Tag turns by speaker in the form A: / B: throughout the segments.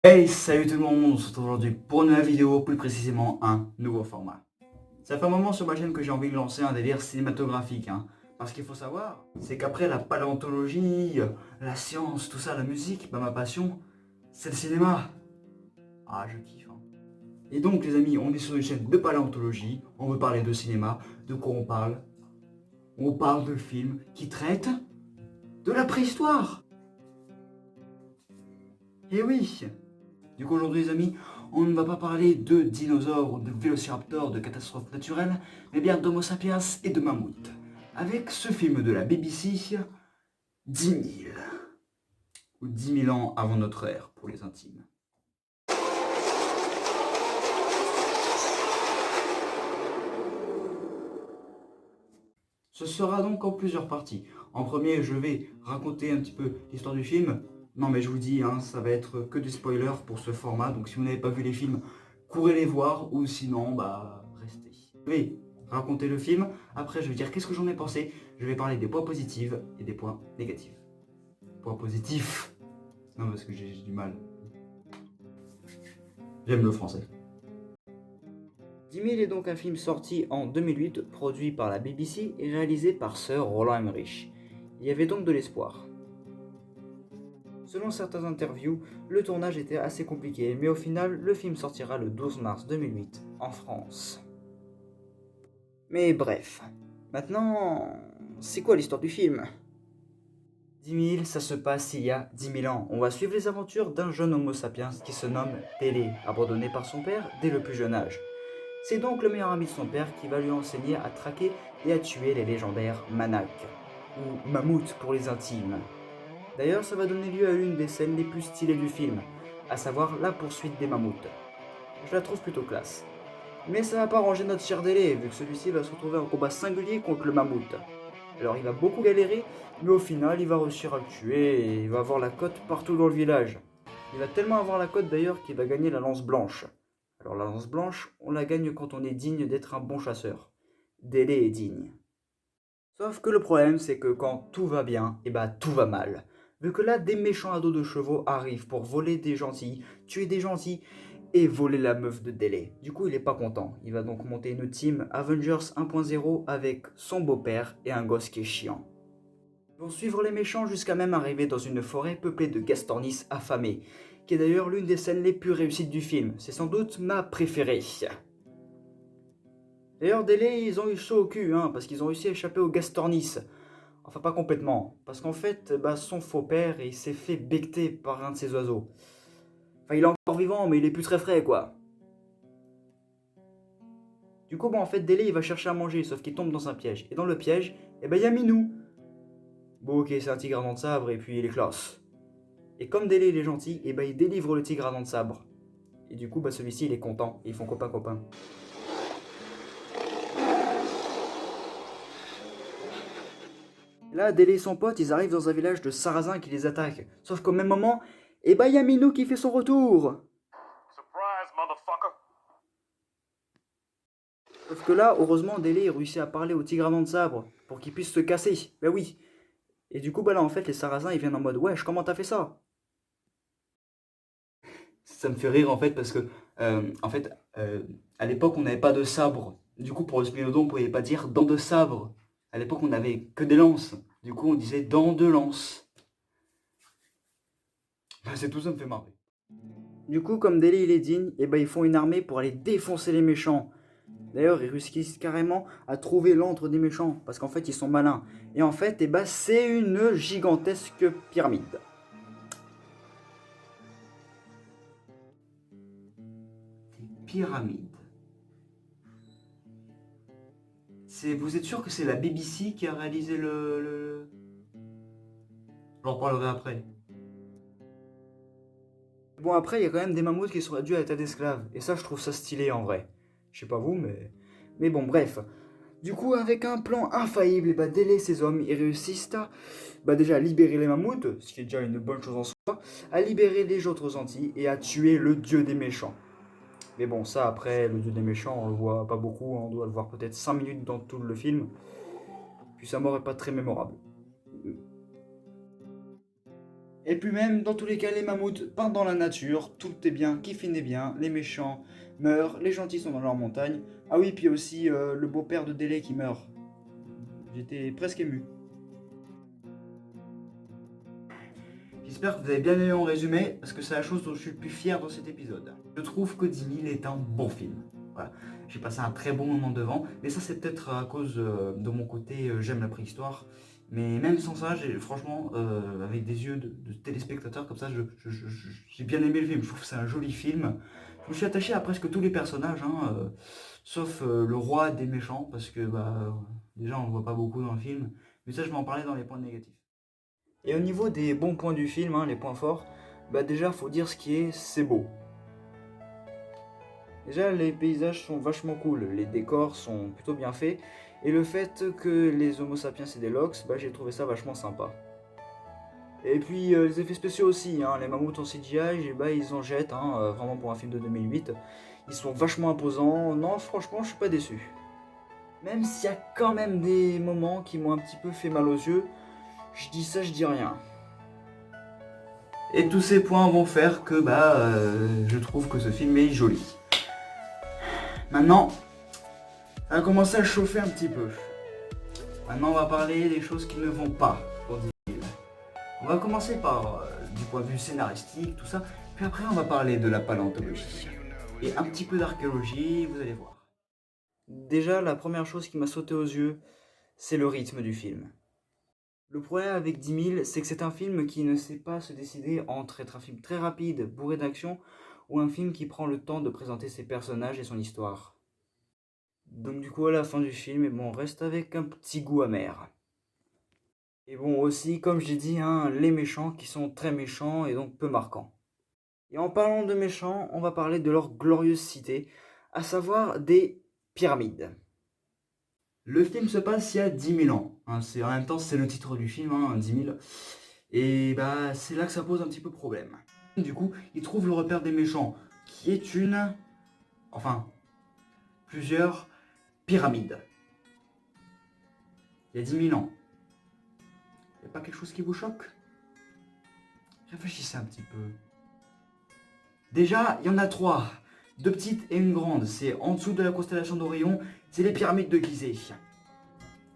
A: Hey, salut tout le monde, on se retrouve aujourd'hui pour une nouvelle vidéo, plus précisément un nouveau format. Ça fait un moment sur ma chaîne que j'ai envie de lancer un délire cinématographique, hein. Parce qu'il faut savoir, c'est qu'après la paléontologie, la science, tout ça, la musique, bah ma passion, c'est le cinéma. Ah, je kiffe, hein. Et donc les amis, on est sur une chaîne de paléontologie, on veut parler de cinéma. De quoi on parle? On parle de films qui traitent de la préhistoire. Et oui. Du coup aujourd'hui les amis, on ne va pas parler de dinosaures ou de vélociraptors, de catastrophes naturelles, mais bien d'Homo sapiens et de mammouths. Avec ce film de la BBC, 10 000, ou 10 000 ans avant notre ère pour les intimes. Ce sera donc en plusieurs parties. En premier, je vais raconter un petit peu l'histoire du film. Non mais je vous dis, hein, ça va être que des spoilers pour ce format, donc si vous n'avez pas vu les films, courez les voir, ou sinon, bah, restez. Je vais raconter le film, après je vais dire qu'est-ce que j'en ai pensé, je vais parler des points positifs et des points négatifs. Points positifs. Non parce que j'ai du mal. J'aime le français. 10 000 est donc un film sorti en 2008, produit par la BBC et réalisé par Sir Roland Emmerich. Il y avait donc de l'espoir. Selon certaines interviews, le tournage était assez compliqué, mais au final, le film sortira le 12 mars 2008 en France. Mais bref, maintenant, c'est quoi l'histoire du film? 10 000, ça se passe il y a 10 000 ans. On va suivre les aventures d'un jeune Homo sapiens qui se nomme Télé, abandonné par son père dès le plus jeune âge. C'est donc le meilleur ami de son père qui va lui enseigner à traquer et à tuer les légendaires Manak, ou mammouths pour les intimes. D'ailleurs, ça va donner lieu à l'une des scènes les plus stylées du film, à savoir la poursuite des mammouths. Je la trouve plutôt classe. Mais ça va pas ranger notre cher Délé, vu que celui-ci va se retrouver en combat singulier contre le mammouth. Alors il va beaucoup galérer, mais au final il va réussir à le tuer et il va avoir la cote partout dans le village. Il va tellement avoir la cote d'ailleurs qu'il va gagner la lance blanche. Alors la lance blanche, on la gagne quand on est digne d'être un bon chasseur. Délé est digne. Sauf que le problème, c'est que quand tout va bien, et bah tout va mal. Vu que là, des méchants à dos de chevaux arrivent pour voler des gentils, tuer des gentils et voler la meuf de Délé. Du coup, il est pas content. Il va donc monter une team Avengers 1.0 avec son beau-père et un gosse qui est chiant. Ils vont suivre les méchants jusqu'à même arriver dans une forêt peuplée de Gastornis affamés, qui est d'ailleurs l'une des scènes les plus réussites du film. C'est sans doute ma préférée. D'ailleurs, Délé, ils ont eu chaud au cul, hein, parce qu'ils ont réussi à échapper aux Gastornis. Enfin, pas complètement. Parce qu'en fait, bah, son faux père, il s'est fait becter par un de ces oiseaux. Enfin, il est encore vivant, mais il est plus très frais, quoi. Du coup, bon, en fait, Délé, il va chercher à manger, sauf qu'il tombe dans un piège. Et dans le piège, eh ben, il y a Minou. Bon, ok, c'est un tigre à dents de sabre, et puis il est classe. Et comme Délé, il est gentil, eh ben, il délivre le tigre à dents de sabre. Et du coup, bah, celui-ci, il est content. Et ils font copain-copain. Là, Délé et son pote, ils arrivent dans un village de sarrasins qui les attaquent. Sauf qu'au même moment, eh ben, il y a Minou qui fait son retour.
B: Surprise, motherfucker!
A: Sauf que là, heureusement, Délé réussit à parler au tigre à dents de sabre pour qu'il puisse se casser. Ben oui. Et du coup, bah là, en fait, les sarrasins, ils viennent en mode wesh, comment t'as fait ça? Ça me fait rire en fait parce que, en fait, à l'époque, on n'avait pas de sabre. Du coup, pour le splénodon, on ne pouvait pas dire dents de sabre. À l'époque, on n'avait que des lances. Du coup, on disait dents de lance. C'est tout, ça me fait marrer. Du coup, comme Délé il est digne, et ben ils font une armée pour aller défoncer les méchants. D'ailleurs, ils réussissent carrément à trouver l'antre des méchants, parce qu'en fait, ils sont malins. Et en fait, eh ben, c'est une gigantesque pyramide. Pyramide. Vous êtes sûr que c'est la BBC qui a réalisé J'en parlerai après. Bon, après, il y a quand même des mammouths qui sont réduits à l'état d'esclaves. Et ça, je trouve ça stylé en vrai. Je sais pas vous, mais. Mais bon, bref. Du coup, avec un plan infaillible, et bah, délai ces hommes, ils réussissent à, bah, déjà à libérer les mammouths, ce qui est déjà une bonne chose en soi, à libérer les autres Antilles et à tuer le dieu des méchants. Mais bon, ça, après, le dieu des méchants, on le voit pas beaucoup, on doit le voir peut-être 5 minutes dans tout le film. Puis sa mort est pas très mémorable. Et puis même, dans tous les cas, les mammouths peints dans la nature, tout est bien, qui finit bien, les méchants meurent, les gentils sont dans leur montagne. Ah oui, puis aussi le beau-père de Délé qui meurt. J'étais presque ému. J'espère que vous avez bien aimé mon résumé, parce que c'est la chose dont je suis le plus fier dans cet épisode. Je trouve que 10 000 est un bon film. Voilà. J'ai passé un très bon moment devant, mais ça c'est peut-être à cause de mon côté j'aime la préhistoire. Mais même sans ça, franchement, avec des yeux de téléspectateur comme ça, j'ai bien aimé le film. Je trouve que c'est un joli film. Je me suis attaché à presque tous les personnages, hein, sauf le roi des méchants, parce que déjà on le voit pas beaucoup dans le film. Mais ça, je vais en parler dans les points négatifs. Et au niveau des bons points du film, hein, les points forts, déjà faut dire ce qui est, c'est beau. Déjà les paysages sont vachement cool, les décors sont plutôt bien faits, et le fait que les Homo sapiens c'est des Lox, j'ai trouvé ça vachement sympa. Et puis les effets spéciaux aussi, hein, les mammouths en CGI, ils en jettent, hein, vraiment pour un film de 2008. Ils sont vachement imposants, non franchement je suis pas déçu. Même s'il y a quand même des moments qui m'ont un petit peu fait mal aux yeux, je dis ça, je dis rien. Et tous ces points vont faire que je trouve que ce film est joli. Maintenant, ça va commencer à chauffer un petit peu. Maintenant, on va parler des choses qui ne vont pas pour 10 000. On va commencer par du point de vue scénaristique, tout ça. Puis après, on va parler de la paléontologie. Et un petit peu d'archéologie, vous allez voir. Déjà, la première chose qui m'a sauté aux yeux, c'est le rythme du film. Le problème avec 10 000, c'est que c'est un film qui ne sait pas se décider entre être un film très rapide, bourré d'action, ou un film qui prend le temps de présenter ses personnages et son histoire. Donc du coup, à la fin du film, on reste avec un petit goût amer. Et bon, aussi, comme j'ai dit, hein, les méchants qui sont très méchants et donc peu marquants. Et en parlant de méchants, on va parler de leur glorieuse cité, à savoir des pyramides. Le film se passe il y a 10 000 ans. Hein, en même temps, c'est le titre du film, 10 000. Et c'est là que ça pose un petit peu problème. Du coup, ils trouvent le repère des méchants, qui est plusieurs pyramides. Il y a 10 000 ans. Il n'y a pas quelque chose qui vous choque? Réfléchissez un petit peu. Déjà, il y en a 3. 2 petites et une grande. C'est en dessous de la constellation d'Orion, c'est les pyramides de Gizeh.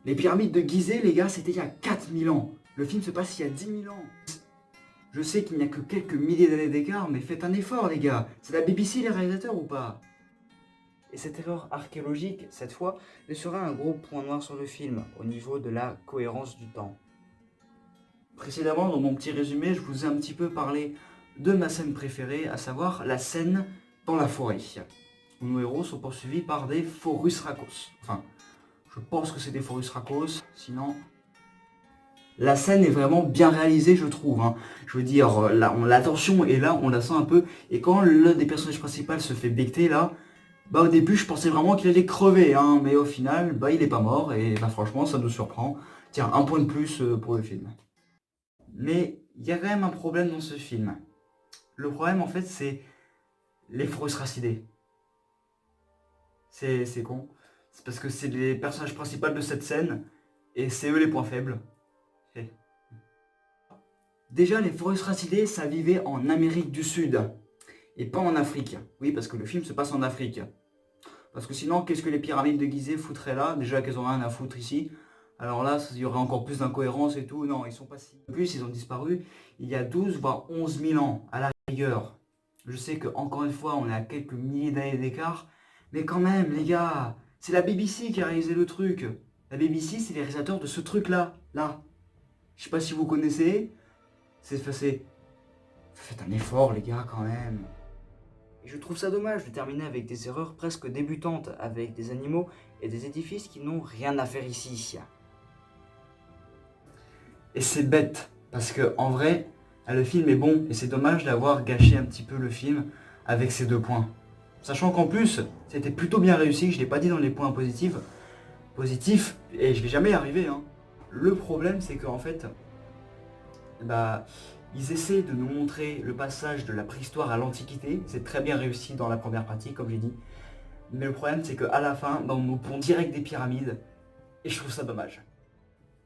A: Les pyramides de Gizeh, les gars, c'était il y a 4000 ans. Le film se passe il y a 10 000 ans. Je sais qu'il n'y a que quelques milliers d'années d'écart, mais faites un effort, les gars. C'est la BBC, les réalisateurs, ou pas? Et cette erreur archéologique, cette fois, laissera un gros point noir sur le film, au niveau de la cohérence du temps. Précédemment, dans mon petit résumé, je vous ai un petit peu parlé de ma scène préférée, à savoir la scène dans la forêt, où nos héros sont poursuivis par des Forus Racos. Enfin, je pense que c'est des Forus Racos, sinon... La scène est vraiment bien réalisée, je trouve. Hein. Je veux dire, la tension est là, on la sent un peu. Et quand l'un des personnages principaux se fait becter là, au début je pensais vraiment qu'il allait crever. Hein, mais au final, il est pas mort. Et franchement, ça nous surprend. Tiens, un point de plus pour le film. Mais il y a quand même un problème dans ce film. Le problème en fait, c'est les Forus Racidés. C'est con. C'est parce que c'est les personnages principaux de cette scène. Et c'est eux les points faibles. Déjà, les Forus Racidés, ça vivait en Amérique du Sud, et pas en Afrique. Oui, parce que le film se passe en Afrique. Parce que sinon, qu'est-ce que les pyramides de Gizeh foutraient là? Déjà qu'elles ont rien à foutre ici. Alors là, il y aurait encore plus d'incohérence et tout. Non, ils sont pas si... En plus, ils ont disparu il y a 12 voire 11 000 ans, à la rigueur. Je sais que encore une fois, on est à quelques milliers d'années d'écart. Mais quand même, les gars, c'est la BBC qui a réalisé le truc. La BBC, c'est les réalisateurs de ce truc-là. Là. Je sais pas si vous connaissez... Faites un effort, les gars, quand même. Et je trouve ça dommage de terminer avec des erreurs presque débutantes, avec des animaux et des édifices qui n'ont rien à faire ici. Et c'est bête, parce que en vrai, le film est bon, et c'est dommage d'avoir gâché un petit peu le film avec ces 2 points. Sachant qu'en plus, c'était plutôt bien réussi, je ne l'ai pas dit dans les points positifs, et je vais jamais y arriver. Hein. Le problème, c'est qu'en fait... ils essaient de nous montrer le passage de la préhistoire à l'Antiquité. C'est très bien réussi dans la première partie, comme j'ai dit. Mais le problème, c'est qu'à la fin, on nous pond direct des pyramides. Et je trouve ça dommage.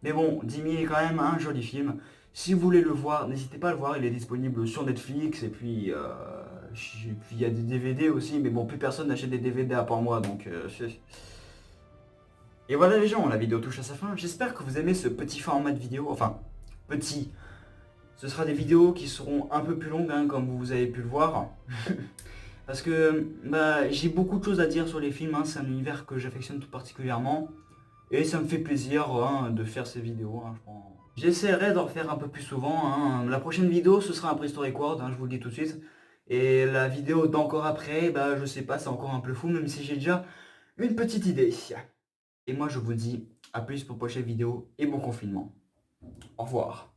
A: Mais bon, 10 000 est quand même un joli film.
C: Si vous voulez le voir, n'hésitez pas à le voir, il est disponible sur Netflix, et puis il y a des DVD aussi, mais bon, plus personne n'achète des DVD à part moi, donc... Et voilà les gens, la vidéo touche à sa fin. J'espère que vous aimez ce petit format de vidéo, enfin, petit. Ce sera des vidéos qui seront un peu plus longues, hein, comme vous avez pu le voir. Parce que bah, j'ai beaucoup de choses à dire sur les films, hein, c'est un univers que j'affectionne tout particulièrement. Et ça me fait plaisir hein, de faire ces vidéos. Hein, j'essaierai d'en faire un peu plus souvent. Hein. La prochaine vidéo, ce sera un Prehistoric World, hein, je vous le dis tout de suite. Et la vidéo d'encore après, bah, je sais pas, c'est encore un peu fou, même si j'ai déjà une petite idée. Et moi, je vous dis à plus pour une prochaine vidéo et bon confinement. Au revoir.